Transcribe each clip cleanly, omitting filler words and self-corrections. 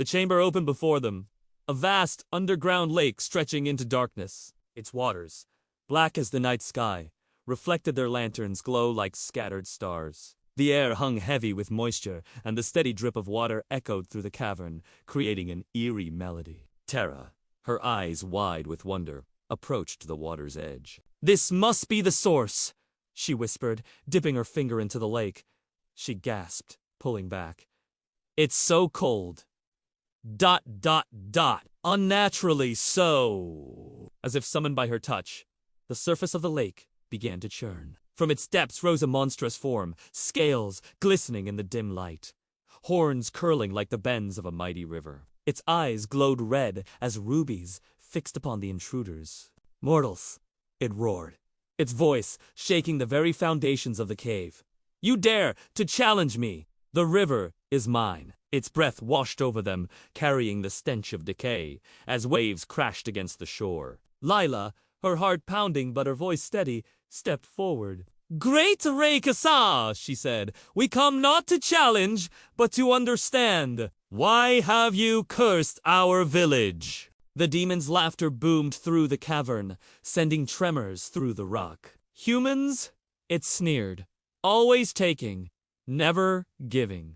The chamber opened before them, a vast underground lake stretching into darkness. Its waters, black as the night sky, reflected their lanterns' glow like scattered stars. The air hung heavy with moisture, and the steady drip of water echoed through the cavern, creating an eerie melody. Tara, her eyes wide with wonder, approached the water's edge. "This must be the source," she whispered, dipping her finger into the lake. She gasped, pulling back. "It's so cold. ... Unnaturally so." As if summoned by her touch, the surface of the lake began to churn. From its depths rose a monstrous form, scales glistening in the dim light, horns curling like the bends of a mighty river. Its eyes glowed red as rubies fixed upon the intruders. "Mortals," it roared, its voice shaking the very foundations of the cave. "You dare to challenge me? The river is mine." Its breath washed over them, carrying the stench of decay, as waves crashed against the shore. Lila, her heart pounding but her voice steady, stepped forward. "Great Rekasa," she said, "we come not to challenge, but to understand. Why have you cursed our village?" The demon's laughter boomed through the cavern, sending tremors through the rock. "Humans," it sneered, "always taking, never giving.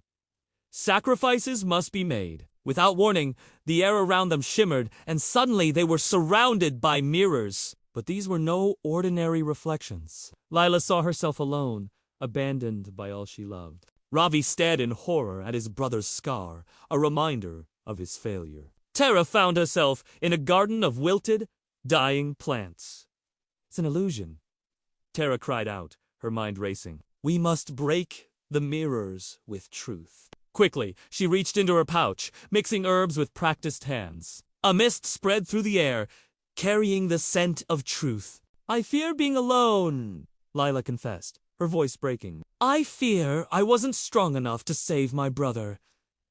Sacrifices must be made." Without warning, the air around them shimmered, and suddenly they were surrounded by mirrors. But these were no ordinary reflections. Lila saw herself alone, abandoned by all she loved. Ravi stared in horror at his brother's scar, a reminder of his failure. Tara found herself in a garden of wilted, dying plants. "It's an illusion," Tara cried out, her mind racing. "We must break the mirrors with truth." Quickly, she reached into her pouch, mixing herbs with practiced hands. A mist spread through the air, carrying the scent of truth. "I fear being alone," Lila confessed, her voice breaking. "I fear I wasn't strong enough to save my brother,"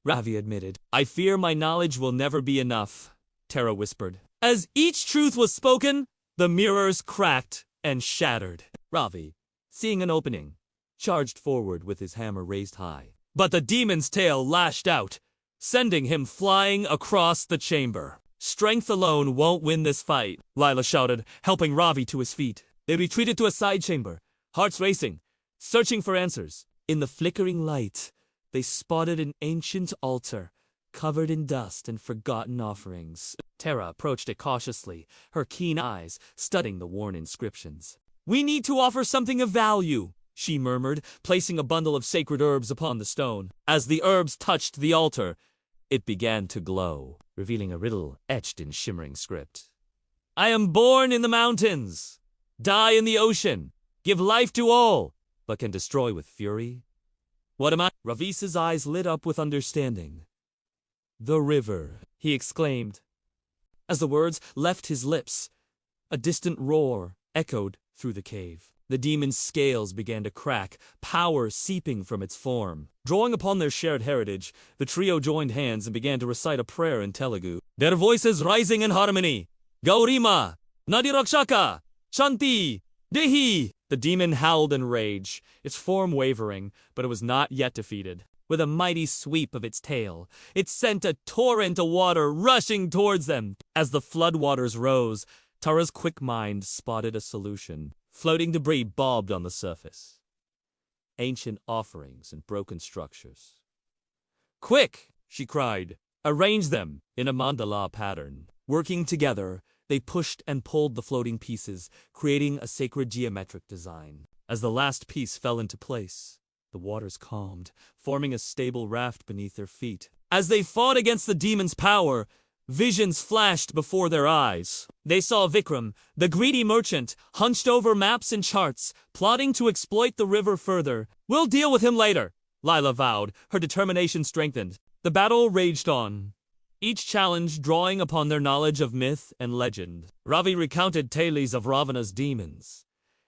Ravi admitted. "I fear my knowledge will never be enough," Tara whispered. As each truth was spoken, the mirrors cracked and shattered. Ravi, seeing an opening, charged forward with his hammer raised high. But the demon's tail lashed out, sending him flying across the chamber. "Strength alone won't win this fight," Lila shouted, helping Ravi to his feet. They retreated to a side chamber, hearts racing, searching for answers. In the flickering light, they spotted an ancient altar, covered in dust and forgotten offerings. Tara approached it cautiously, her keen eyes studying the worn inscriptions. "We need to offer something of value," she murmured, placing a bundle of sacred herbs upon the stone. As the herbs touched the altar, it began to glow, revealing a riddle etched in shimmering script. "I am born in the mountains, die in the ocean, give life to all, but can destroy with fury. What am I?" Ravis's eyes lit up with understanding. "The river," he exclaimed. As the words left his lips, a distant roar echoed through the cave. The demon's scales began to crack, power seeping from its form. Drawing upon their shared heritage, the trio joined hands and began to recite a prayer in Telugu. Their voices rising in harmony. "Gaurima, Nadirakshaka, Shanti, Dehi." The demon howled in rage, its form wavering, but it was not yet defeated. With a mighty sweep of its tail, it sent a torrent of water rushing towards them. As the floodwaters rose, Tara's quick mind spotted a solution. Floating debris bobbed on the surface. Ancient offerings and broken structures. "Quick!" she cried. "Arrange them in a mandala pattern." Working together, they pushed and pulled the floating pieces, creating a sacred geometric design. As the last piece fell into place, the waters calmed, forming a stable raft beneath their feet. As they fought against the demon's power, visions flashed before their eyes. They saw Vikram, the greedy merchant, hunched over maps and charts, plotting to exploit the river further. "We'll deal with him later," Lila vowed, her determination strengthened. The battle raged on, each challenge drawing upon their knowledge of myth and legend. Ravi recounted tales of Ravana's demons,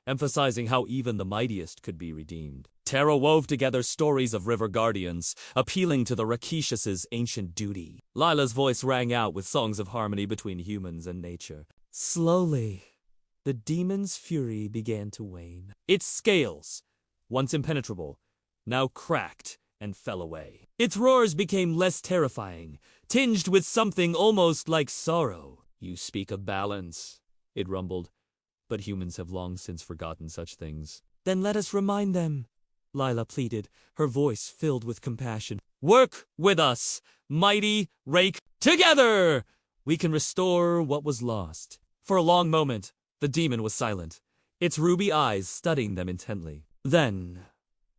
emphasizing how even the mightiest could be redeemed. Tara wove together stories of river guardians, appealing to the Rakshas's ancient duty. Lila's voice rang out with songs of harmony between humans and nature. Slowly, the demon's fury began to wane. Its scales, once impenetrable, now cracked and fell away. Its roars became less terrifying, tinged with something almost like sorrow. "You speak of balance," it rumbled, "but humans have long since forgotten such things." "Then let us remind them," Lila pleaded, her voice filled with compassion. "Work with us, mighty rake. Together we can restore what was lost." For a long moment, the demon was silent, its ruby eyes studying them intently. Then,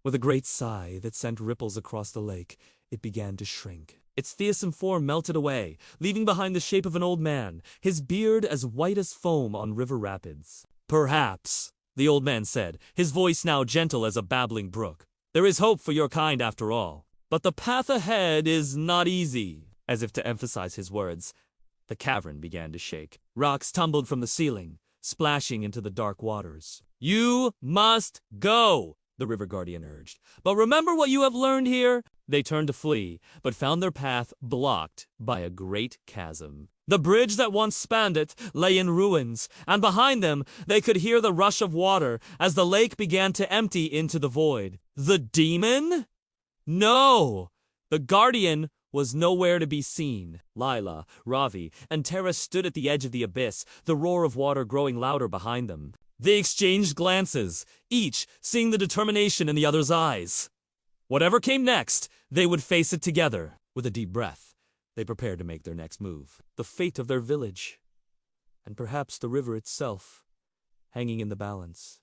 with a great sigh that sent ripples across the lake, it began to shrink. Its fearsome form melted away, leaving behind the shape of an old man, his beard as white as foam on river rapids. "Perhaps," the old man said, his voice now gentle as a babbling brook, "there is hope for your kind after all. But the path ahead is not easy." As if to emphasize his words, the cavern began to shake. Rocks tumbled from the ceiling, splashing into the dark waters. "You must go," the river guardian urged. "But remember what you have learned here." They turned to flee, but found their path blocked by a great chasm. The bridge that once spanned it lay in ruins, and behind them they could hear the rush of water as the lake began to empty into the void. The demon? No! The guardian was nowhere to be seen. Lila, Ravi, and Tara stood at the edge of the abyss, the roar of water growing louder behind them. They exchanged glances, each seeing the determination in the other's eyes. Whatever came next, they would face it together. With a deep breath, they prepared to make their next move. The fate of their village, and perhaps the river itself, hanging in the balance.